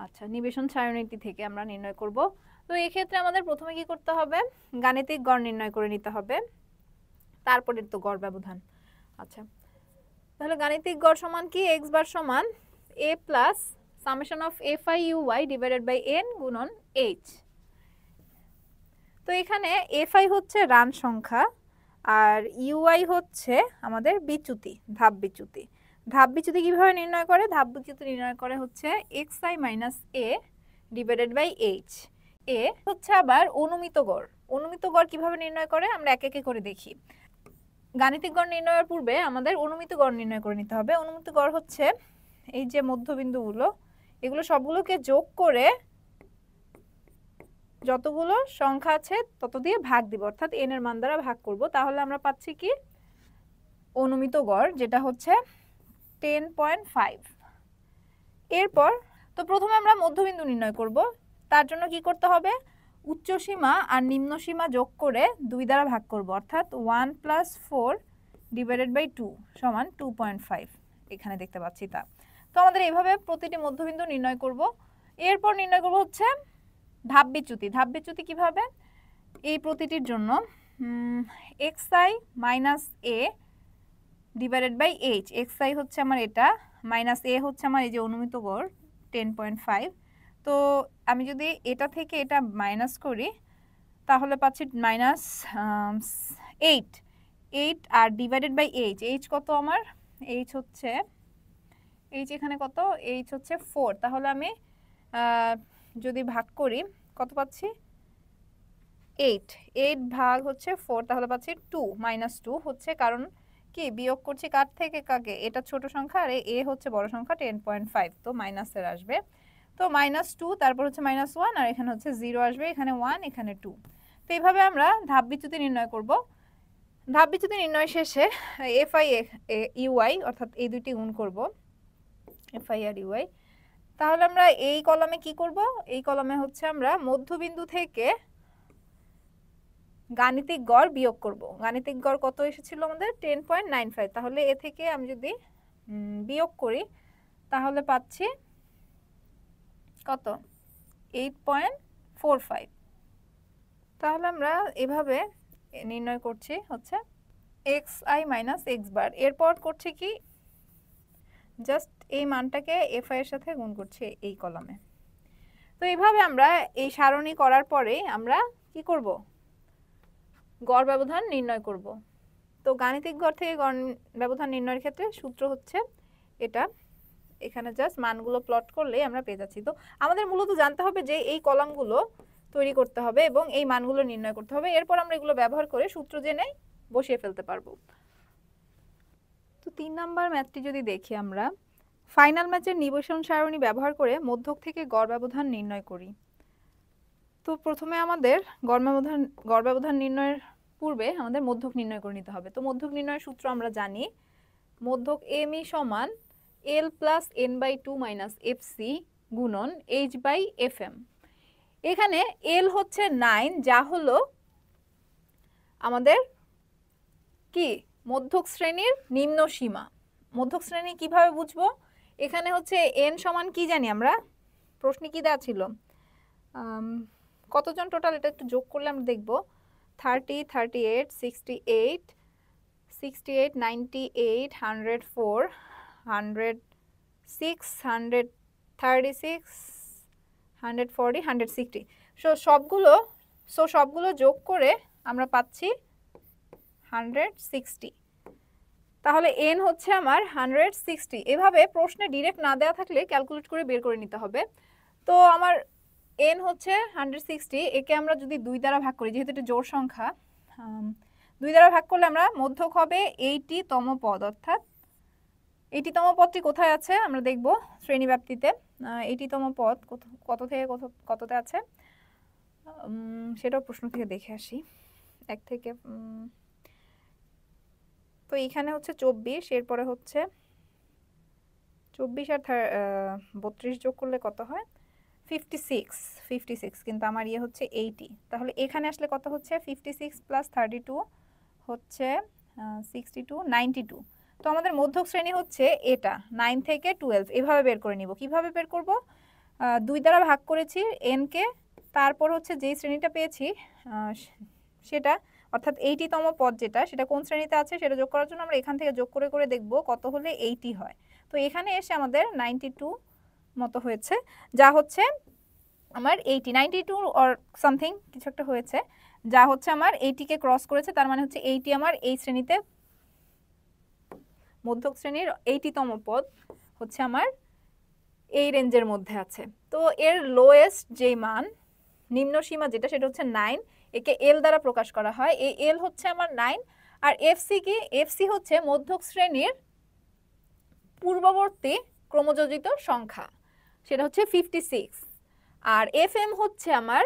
আচ্ছা, নিবেশন সারণীটি থেকে আমরা নির্ণয় করব। তো এই ক্ষেত্রে আমাদের প্রথমে কি করতে হবে, গাণিতিক গড় নির্ণয় করে নিতে হবে, তারপরে তো গড় ব্যবধান। আচ্ছা, তাহলে গাণিতিক গড় সমান কি, x বার সমান a plus summation of fi uy divided by n গুণন h। তো এখানে fi হচ্ছে রান সংখ্যা আর uy হচ্ছে আমাদের বিচ্যুতি, ধাপ বিচ্যুতি। ধাপ বিচ্যুতি কিভাবে নির্ণয় করে, ধাপ বিচ্যুতি নির্ণয় করে হচ্ছে xi minus a divided by h। এ হচ্ছে আবার অনুমিত গড়। অনুমিত গড় কিভাবে নির্ণয় করে আমরা এক একে করে দেখি। গাণিতিক গড় নির্ণয়ের পূর্বে আমাদের অনুমিত গড় নির্ণয় করে নিতে হবে। অনুমিত গড় হচ্ছে এই যে মধ্যবিন্দুগুলো, এগুলো সবগুলোকে যোগ করে যতগুলো সংখ্যা আছে তত দিয়ে ভাগ দিব, অর্থাৎ n এর মান দ্বারা ভাগ করব। তাহলে আমরা পাচ্ছি কি অনুমিত গড়, যেটা হচ্ছে 10.5। এরপর তো প্রথমে আমরা মধ্যবিন্দু নির্ণয় করব। তার জন্য কি করতে হবে, উচ্চ সীমা আর নিম্ন সীমা যোগ করে 2 দ্বারা ভাগ করব, অর্থাৎ 1 প্লাস 4 ডিভাইডেড বাই 2 সমান 2.5। এখানে দেখতে পাচ্ছি তা। তো আমাদের এইভাবে প্রতিটি মধ্যবিন্দু নির্ণয় করব। এরপর নির্ণয় করব হচ্ছে ধাপ বিচ্যুতি। ধাপ বিচ্যুতি কিভাবে, এই প্রতিটির জন্য xi minus a divided by h। xi হচ্ছে আমার এটা, মাইনাস a হচ্ছে আমার এই যে অনুমিত গড় 10.5। তো আমি যদি এটা থেকে এটা মাইনাস করি তাহলে পাচ্ছি মাইনাস 8 আর ডিভাইডেড বাই h কত আমার, h হচ্ছে এখানে কত, h হচ্ছে 4। তাহলে আমি যদি ভাগ করি কত পাচ্ছি, 8 ভাগ হচ্ছে 4, তাহলে পাচ্ছি 2 মাইনাস 2 হচ্ছে, কারণ কি বিয়োগ করছি কার থেকে কাকে, এটা ছোট সংখ্যা আর এ হচ্ছে বড় সংখ্যা 10.5, তো মাইনাসের আসবে। তো -2, তারপর হচ্ছে -1 আর এখানে হচ্ছে 0 আসবে, এখানে 1 এখানে 2। তো এইভাবে আমরা ধাপ বিচ্যুতি নির্ণয় করব। ধাপ বিচ্যুতি নির্ণয় শেষে fi uy অর্থাৎ এই দুইটি গুণ করব, fi আর uy। তাহলে আমরা এই কলামে কি করব, এই কলামে হচ্ছে আমরা মধ্যবিন্দু থেকে গাণিতিক গড় বিয়োগ করব। গাণিতিক গড় কত এসেছিল আমাদের 10.95। তাহলে এ থেকে আমি যদি বিয়োগ করি তাহলে পাচ্ছি কত, 8.45। তাহলে আমরা এভাবে নির্ণয় করছি হচ্ছে xi মাইনাস x বার। এরপর করছি কি, জাস্ট এই মানটাকে fi এর সাথে গুণ করছি এই কলামে। তো এইভাবে আমরা এই সারণী করার পরে আমরা কি করব, গড় ব্যবধান নির্ণয় করব। তো গাণিতিক গড় থেকে গড় ব্যবধান নির্ণয়ের ক্ষেত্রে সূত্র হচ্ছে এটা, এখানে জাস্ট মানগুলো প্লট করলেই আমরা পেয়ে যাচ্ছি। তো আমাদের মূলত জানতে হবে যে এই কলামগুলো তৈরি করতে হবে এবং এই মানগুলো নির্ণয় করতে হবে, এরপর আমরা এগুলো ব্যবহার করে সূত্র জেনে বসিয়ে ফেলতে পারবো। তো 3 নাম্বার ম্যাথটি যদি দেখি আমরা, ফাইনাল ম্যাচের নিবেশন সারণী ব্যবহার করে মধ্যক থেকে গড় ব্যবধান নির্ণয় করি। তো প্রথমে আমাদের গড় ব্যবধান নির্ণয়ের পূর্বে আমাদের মধ্যক নির্ণয় করে নিতে হবে। তো মধ্যক নির্ণয়ের সূত্র আমরা জানি, মধ্যক ME সমান L plus N/2 minus FC গুণন H/FM। এখানে L হচ্ছে 9, যা হলো আমাদের কি মধ্যক শ্রেণীর নিম্ন সীমা। মধ্যক শ্রেণী কিভাবে বুঝবো? এখানে হচ্ছে n সমান কি জানি আমরা, প্রশ্নে কি দেওয়া ছিল, কতজন টোটাল, এটা একটু যোগ করলে আমরা দেখব 30, 38, 68, 68, 98, 104, 106, 136, 140, 160। সবগুলো যোগ করে আমরা পাচ্ছি 160। তাহলে n হচ্ছে আমার 160। এভাবে প্রশ্নে ডিরেক্ট না দেওয়া থাকলে ক্যালকুলেট করে বের করে নিতে হবে। তো আমার n হচ্ছে 160, একে আমরা যদি 2 দ্বারা ভাগ করি, যেহেতু এটা জোড় সংখ্যা, 2 দ্বারা ভাগ করলে আমরা মধ্যক হবে 80তম পদ, অর্থাৎ 80তম পদটি কোথায় আছে আমরা দেখব শ্রেণীব্যাপ্তিতে। 80তম পদ কত থেকে কততে আছে সেটাও প্রশ্ন থেকে দেখে আসি। 1 থেকে তো এখানে হচ্ছে 24, এরপরে হচ্ছে 24 আর 32 যোগ করলে কত হয় 56, কিন্তু আমার ইয়ে হচ্ছে 80। তাহলে এখানে আসলে কত হচ্ছে 56 প্লাস 32 হচ্ছে 62, 92। তো আমাদের মধ্যক শ্রেণী হচ্ছে এটা 9 থেকে 12। এভাবে বের করে নিব। কিভাবে বের করব? 2 দ্বারা ভাগ করেছি n কে, তারপর হচ্ছে যেই শ্রেণীটা পেয়েছি সেটা, অর্থাৎ 80তম পদ যেটা, সেটা কোন শ্রেণীতে আছে সেটা যোগ করার জন্য আমরা এখান থেকে যোগ করে করে দেখব কত হলে 80 হয়। তো এখানে এসে আমাদের 92 মতো হয়েছে, যা হচ্ছে আমার 80, 92 অর সামথিং কিছু একটা হয়েছে, যা হচ্ছে আমার 80 কে ক্রস করেছে। তার মানে হচ্ছে 80 আমার এই শ্রেণীতে, মধ্যক শ্রেণীর 80তম পদ হচ্ছে আমার এই রেঞ্জের মধ্যে আছে। তো এর লোয়েস্ট যে মান, নিম্ন সীমা যেটা, সেটা হচ্ছে 9। একে L দ্বারা প্রকাশ করা হয়। এই L হচ্ছে আমার 9। আর FC কি? FC হচ্ছে মধ্যক শ্রেণীর পূর্ববর্তী ক্রমযোজিত সংখ্যা, সেটা হচ্ছে 56। আর FM হচ্ছে আমার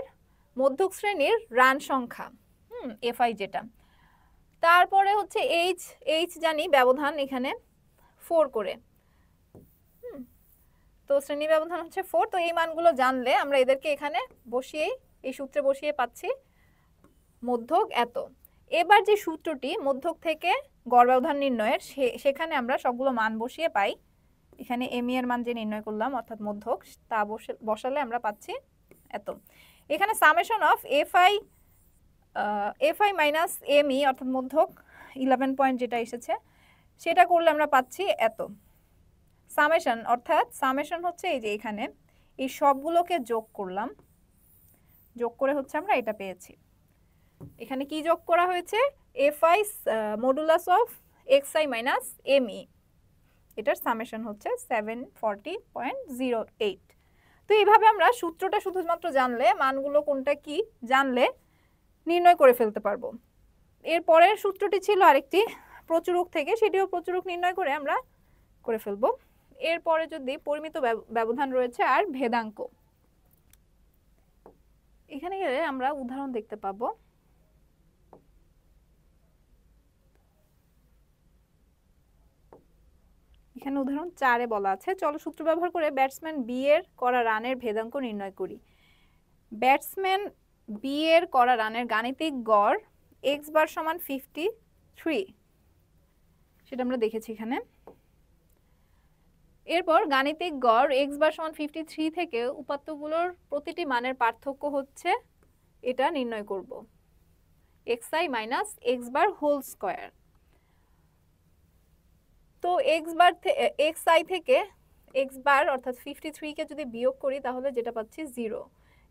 মধ্যক শ্রেণীর রান সংখ্যা, FI যেটা। তারপরে হচ্ছে H জানি ব্যবধান এখানে 4 করে, তো শ্রেণী ব্যবধান হচ্ছে 4। তো এই মানগুলো জানলে আমরা এদেরকে এখানে বসিয়ে, এই সূত্রে বসিয়ে পাচ্ছি মধ্যক এত। এবার যে সূত্রটি মধ্যক থেকে গড় ব্যবধান নির্ণয়ের, সেখানে আমরা সবগুলো মান বসিয়ে পাই। এখানে ME এর মান যে নির্ণয় করলাম অর্থাৎ মধ্যক, তা বসালে আমরা পাচ্ছি এত। এখানে summation of FI minus ME অর্থাৎ মধ্যক 11 পয়েন্ট যেটা এসেছে, সেটা করলে আমরা পাচ্ছি এত। সামেশন অর্থাৎ সামেশন হচ্ছে এই যে এখানে এই সবগুলোকে যোগ করলাম, যোগ করে হচ্ছে আমরা এটা পেয়েছি। এখানে কি যোগ করা হয়েছে? FI modulus of XI minus ME, এটার সামেশন হচ্ছে 740.08। তো এইভাবে আমরা সূত্রটা শুধুমাত্র জানলে, মানগুলো কোনটা কি জানলে নির্ণয় করে ফেলতে পারবো। এর পরের সূত্রটি ছিল আরেকটি প্রচুরক থেকে, সেটিও প্রচুরক নির্ণয় করে আমরা করে ফেলবো। এরপরে যদি পরিমিত ব্যবধান রয়েছে আর ভেদাঙ্ক, এখানে গেলে আমরা উদাহরণ দেখতে পাবো। এখানে উদাহরণ 4-এ বলা আছে, চলো সূত্র ব্যবহার করে ব্যাটসম্যান বি এর করা রানের ভেদাঙ্ক নির্ণয় করি। ব্যাটসম্যান বি এর করা রানের গাণিতিক গড় x বার সমান 53, সেটা আমরা দেখেছি এখানে। এরপর গাণিতিক গড় x বার সমান 53 থেকে উপাত্তগুলোর প্রতিটি মানের পার্থক্য হচ্ছে এটা নির্ণয় করব, xi minus x bar whole square. তো xi থেকে x বার অর্থাৎ 53 কে যদি বিয়োগ করি তাহলে যেটা পাচ্ছি 0।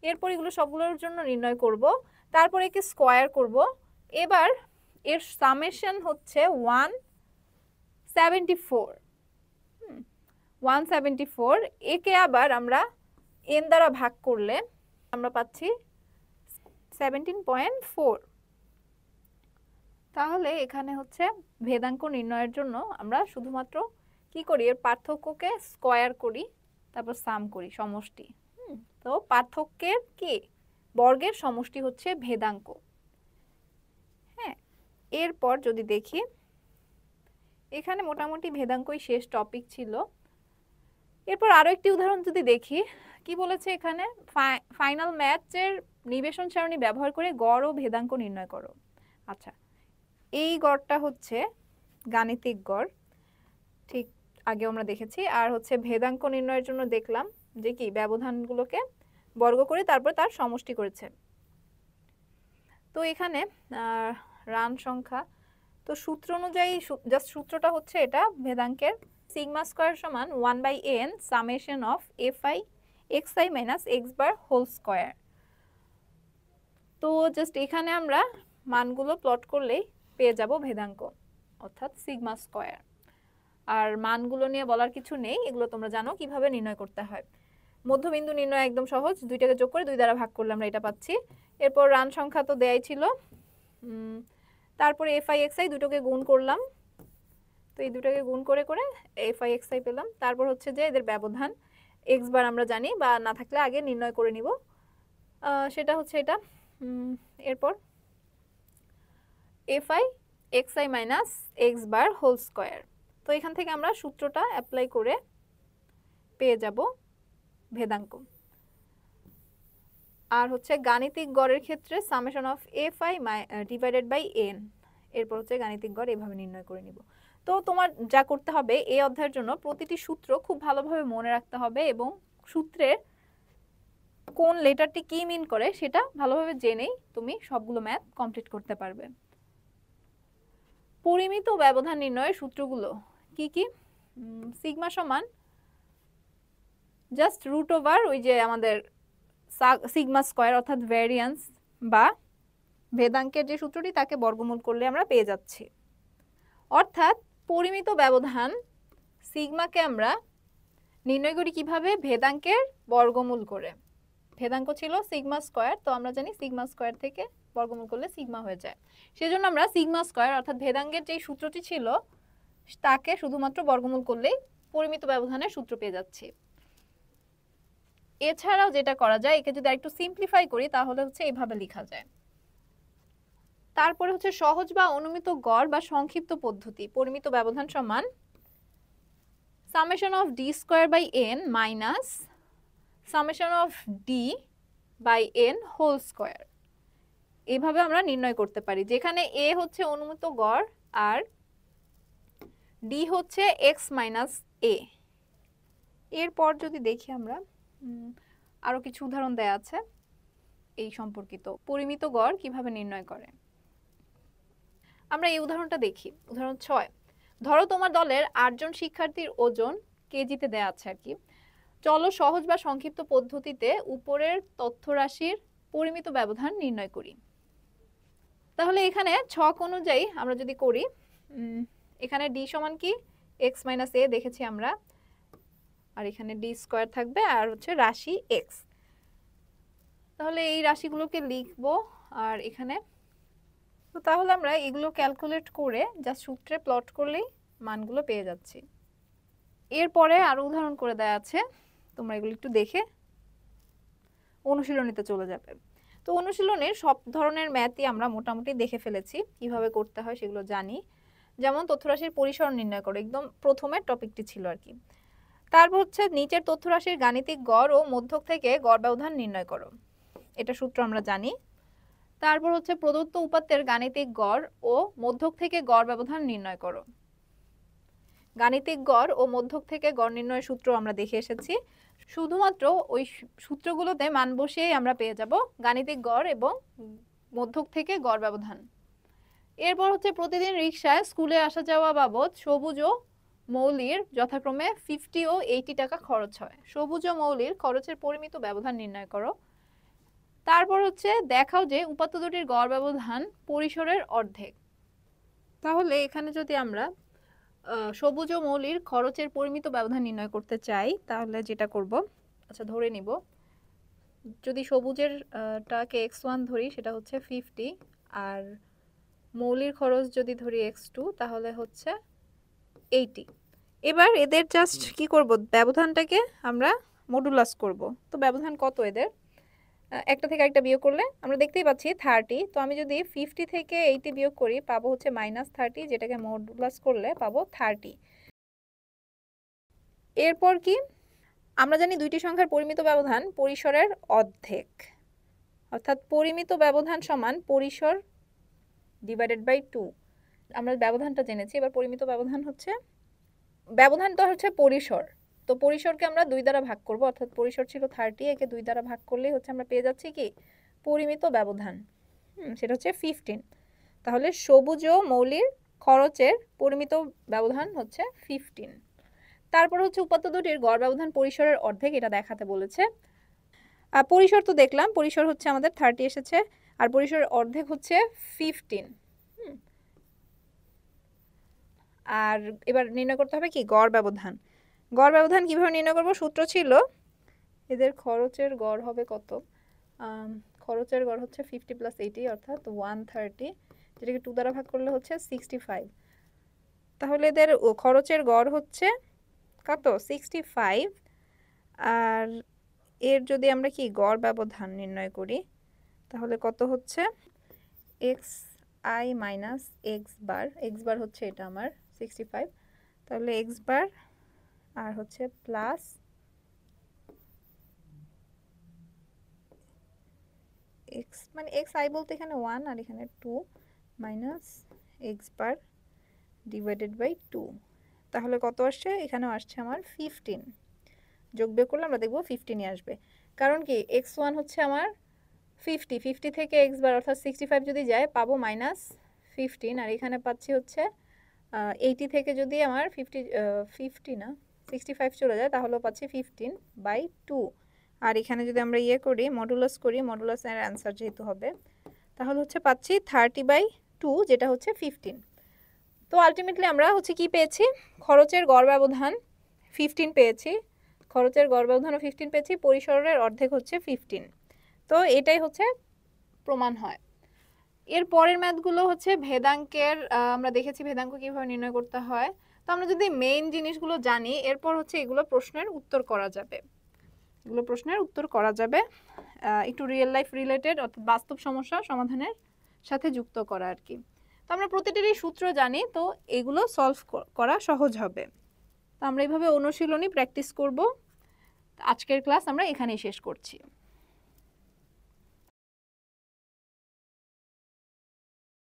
এরপর এগুলো সবগুলোর জন্য নির্ণয় করব, তারপর একে স্কয়ার করব, এবার এর সামেশন হচ্ছে 174। 174, একে আবার আমরা n দ্বারা ভাগ করলে আমরা পাচ্ছি 17.4। তাহলে এখানে হচ্ছে ভেদাঙ্ক নির্ণয়ের জন্য আমরা শুধুমাত্র কি করি, এর পার্থক্যকে স্কয়ার করি, তারপর সাম করি, সমষ্টি। তো পার্থক্যের কি বর্গের সমষ্টি হচ্ছে ভেদাঙ্ক। হ্যাঁ, এরপর যদি দেখি, এখানে মোটামুটি ভেদাঙ্কই শেষ টপিক ছিল। এরপর আরো একটি উদাহরণ যদি দেখি, কি বলেছে এখানে, ফাইনাল ম্যাথের নিবেশন সারণী ব্যবহার করে গড় ও ভেদাঙ্ক নির্ণয় করো। আচ্ছা, এই গড়টা হচ্ছে গাণিতিক গড়, ঠিক আগে আমরা দেখেছি। আর হচ্ছে ভেদাঙ্ক নির্ণয়ের জন্য দেখলাম যে কি ব্যবধানগুলোকে বর্গ করে তারপর তার সমষ্টি করেছে। তো এখানে রান সংখ্যা, তো সূত্র অনুযায়ী জাস্ট সূত্রটা হচ্ছে এটা, ভেদাঙ্কের সিগমা স্কয়ার সমান 1/n summation of fi xi minus x bar whole square. তো জাস্ট এখানে আমরা মানগুলো প্লট করলেই পেয়ে যাব ভেদাঙ্ক, অর্থাৎ সিগমা স্কয়ার। আর মানগুলো নিয়ে বলার কিছু নেই, এগুলো তোমরা জানো কিভাবে নির্ণয় করতে হয়। মধ্যবিন্দু নির্ণয় একদম সহজ, দুইটাকে যোগ করে 2 দ্বারা ভাগ করলে আমরা এটা পাচ্ছি। এরপর রান সংখ্যা তো দেয়াই ছিল, তারপরে fi xi দুটোকে গুণ করলাম, তো এই দুটোকে গুণ করে করে fi xi পেলাম। তারপর হচ্ছে যে এদের ব্যবধান x বার আমরা জানি, বা না থাকলে আগে নির্ণয় করে নিব, সেটা হচ্ছে এটা। এরপর fi xi minus x bar whole square. তো এখান থেকে আমরা সূত্রটা অ্যাপ্লাই করে পেয়ে যাব ভেদাঙ্ক। আর হচ্ছে গাণিতিক গড়ের ক্ষেত্রে summation of fi divided by n, এরপর হচ্ছে গাণিতিক গড় এভাবে নির্ণয় করে নিব। তো তোমার যা করতে হবে এই অধ্যায়ের জন্য প্রতিটি সূত্র খুব ভালোভাবে মনে রাখতে হবে, এবং সূত্রের কোন লেটারটি কি মিন করে সেটা ভালোভাবে জেনেই তুমি সবগুলো ম্যাথ কমপ্লিট করতে পারবে। পরিমিত ব্যবধান নির্ণয়ের সূত্রগুলো কি কি, সিগমা সমান জাস্ট রুট ওভার ওই যে আমাদের সিগমা স্কয়ার, অর্থাৎ ভ্যারিয়েন্স বা ভেদাঙ্কের যে সূত্রটি তাকে বর্গমূল করলে আমরা পেয়ে যাচ্ছি। অর্থাৎ পরিমিত ব্যবধান সিগমাকে আমরা নির্ণয় করি কিভাবে, ভেদাঙ্কের বর্গমূল করে। ভেদাঙ্ক ছিল সিগমা স্কয়ার, তো আমরা জানি সিগমা স্কয়ার থেকে বর্গমূল করলে সিগমা হয়ে যায়, সেজন্য আমরা সিগমা স্কয়ার অর্থাৎ ভেদাঙ্কের যে সূত্রটি ছিল তাকে শুধুমাত্র বর্গমূল করলেই পরিমিত ব্যবধানের সূত্র পেয়ে যাচ্ছি। এছাড়াও যেটা করা যায়, একে যদি একটু সিম্পলিফাই করি তাহলে হচ্ছে এইভাবে লেখা যায়। তারপরে হচ্ছে সহজ বা অনুমিত গড় বা সংক্ষিপ্ত পদ্ধতি, পরিমিত ব্যবধান সমান summation of D square by n minus summation of D by n whole square. এইভাবে আমরা নির্ণয় করতে পারি, যেখানে a হচ্ছে অনুমিত গড় আর d হচ্ছে x মাইনাস a। এরপর যদি দেখি আমরা আরো কিছু উদাহরণ দেয়া আছে এই সম্পর্কিত, পরিমিত গড় কিভাবে নির্ণয় করে। আমরা এই উদাহরণটা দেখি, উদাহরণ 6। ধরো তোমার দলের 8 জন শিক্ষার্থীর ওজন কেজিতে দেয়া আছে আর কি। চলো সহজ বা সংক্ষিপ্ত পদ্ধতিতে উপরের তথ্য রাশির পরিমিত ব্যবধান নির্ণয় করি। তাহলে এখানে ছক অনুযায়ী আমরা যদি করি, এখানে d সমান কি x মাইনাস a দেখেছি আমরা, আর এখানে d স্কয়ার থাকবে আর হচ্ছে রাশি x। তাহলে এই রাশিগুলোকে লিখবো আর এখানে, তো তাহলে আমরা এগুলো ক্যালকুলেট করে জাস্ট সূত্রে প্লট করলেই মানগুলো পেয়ে যাচ্ছি। এরপরে আরো উদাহরণ করে দেয়া আছে, তোমরা এগুলো একটু দেখে অনুশীলনীতে চলে যাবে। তো অনুশীলনের সব ধরনের ম্যাথই আমরা মোটামুটি দেখে ফেলেছি, কিভাবে করতে হয় সেগুলো জানি। যেমন তথ্যরাশির পরিসরণ নির্ণয় করো, একদম প্রথমের টপিকটি ছিল আর কি। তারপর হচ্ছে নিচের তথ্যরাশির গাণিতিক গড় ও মধ্যক থেকে গড় ব্যবধান নির্ণয় করো, এটা সূত্র আমরা জানি। তারপর হচ্ছে প্রদত্ত উপাত্তের গাণিতিক গড় ও মধ্যক থেকে গড় ব্যবধান নির্ণয় করো। গাণিতিক গড় ও মধ্যক থেকে গড় নির্ণয়ের সূত্র আমরা দেখে এসেছি, শুধুমাত্র ওই সূত্রগুলোতে মান বসিয়েই আমরা পেয়ে যাব গাণিতিক গড় এবং মধ্যক থেকে গড় ব্যবধান। এরপর হচ্ছে প্রতিদিন রিকশায় স্কুলে আসা যাওয়া বাবদ সবুজ ও মৌলির যথাক্রমে 50 ও 80 টাকা খরচ হয়। সবুজ ও মৌলির খরচের পরিমিত ব্যবধান নির্ণয় করো। তারপর হচ্ছে দেখাও যে উপাত্ত দুটির গড় ব্যবধান পরিসরের অর্ধেক। তাহলে এখানে যদি আমরা সবুজ ও মৌলির খরচের পরিমিত ব্যবধান নির্ণয় করতে চাই তাহলে যেটা করব, আচ্ছা ধরে নিব যদি সবুজের টাকে x1 ধরি সেটা হচ্ছে 50, আর মৌলির খরচ যদি ধরি x2 তাহলে হচ্ছে 80। এবার এদের জাস্ট কি করব, ব্যবধানটাকে আমরা মডুলাস করব। তো ব্যবধান কত এদের, একটা থেকে একটা বিয়োগ করলে আমরা দেখতেই পাচ্ছি 30। তো আমি যদি 50 থেকে 80 বিয়োগ করি পাবো হচ্ছে -30, যেটাকে মডুলাস করলে পাবো 30। এরপর কি আমরা জানি দুইটি সংখ্যার পরিমিত ব্যবধান পরিসরের অর্ধেক, অর্থাৎ পরিমিত ব্যবধান সমান পরিসর ডিভাইডেড বাই 2। আমরা ব্যবধানটা জেনেছি, এবার পরিমিত ব্যবধান হচ্ছে, ব্যবধান তো হচ্ছে পরিসর, তো পরিসরকে আমরা 2 দ্বারা ভাগ করব, অর্থাৎ পরিসর ছিল 30, একে 2 দ্বারা ভাগ করলেই হচ্ছে আমরা পেয়ে যাচ্ছি কি পরিমিত ব্যবধান, সেটা হচ্ছে 15। তাহলে সবুজ ও মৌলির খরচের পরিমিত ব্যবধান হচ্ছে 15। তারপর হচ্ছে উপাত্ত দুটির গড় ব্যবধান পরিসরের অর্ধেক, এটা দেখাতে বলেছে। পরিসর তো দেখলাম, পরিসর হচ্ছে আমাদের 30 এসেছে, আর পরিসরের অর্ধেক হচ্ছে 15। আর এবার নির্ণয় করতে হবে কি গড় ব্যবধান। গড় ব্যবধান কিভাবে নির্ণয় করব, সূত্র ছিল এদের খরচের গড় হবে কত, খরচের গড় হচ্ছে 50 + 80 অর্থাৎ 130, যেটাকে 2 দ্বারা ভাগ করলে হচ্ছে 65। তাহলে এদের খরচের গড় হচ্ছে কত 65, আর এর যদি আমরা কি গড় ব্যবধান নির্ণয় করি তাহলে কত হচ্ছে xi - x বার, x বার হচ্ছে এটা আমার 65, তাহলে x বার আর হচ্ছে প্লাস x, মানে xi বলতে এখানে 1 আর এখানে 2 minus x bar divided by 2, তাহলে কত আসছে, এখানেও আসছে আমার 15। যোগ বিয়োগ করলে আমরা দেখব 15ই আসবে, কারণ কি x1 হচ্ছে আমার 50 থেকে x বার অর্থাৎ 65 যদি যায় পাবো -15, আর এখানে পাচ্ছি হচ্ছে 80 থেকে যদি আমার 50 না 65 চলে যায় তাহলেও পাচ্ছি 15/2, আর এখানে যদি আমরা ইয়ে করি মডুলাস করি, মডুলাসের অ্যান্সার যেহেতু হবে তাহলে হচ্ছে পাচ্ছি 30/2, যেটা হচ্ছে 15। তো আলটিমেটলি আমরা হচ্ছে কি পেয়েছি, খরচের গড় ব্যবধান 15 পেয়েছি, খরচের গড় ব্যবধানও 15 পেয়েছি, পরিসরের অর্ধেক হচ্ছে 15। তো এটাই হচ্ছে প্রমাণ হয়। এর পরের ম্যাথগুলো হচ্ছে ভেদাঙ্কের, আমরা দেখেছি ভেদাঙ্ক কিভাবে নির্ণয় করতে হয়। তো আমরা যদি মেইন জিনিসগুলো জানি এরপর হচ্ছে এগুলো প্রশ্নের উত্তর করা যাবে, এগুলো প্রশ্নের উত্তর করা যাবে একটু রিয়েল লাইফ রিলেটেড, অর্থাৎ বাস্তব সমস্যা সমাধানের সাথে যুক্ত করা আর কি। তো আমরা প্রতিটিরই সূত্র জানি, তো এগুলো সলভ করা সহজ হবে। তো আমরা এইভাবে অনুশীলনী প্র্যাকটিস করব। আজকের ক্লাস আমরা এখানেই শেষ করছি।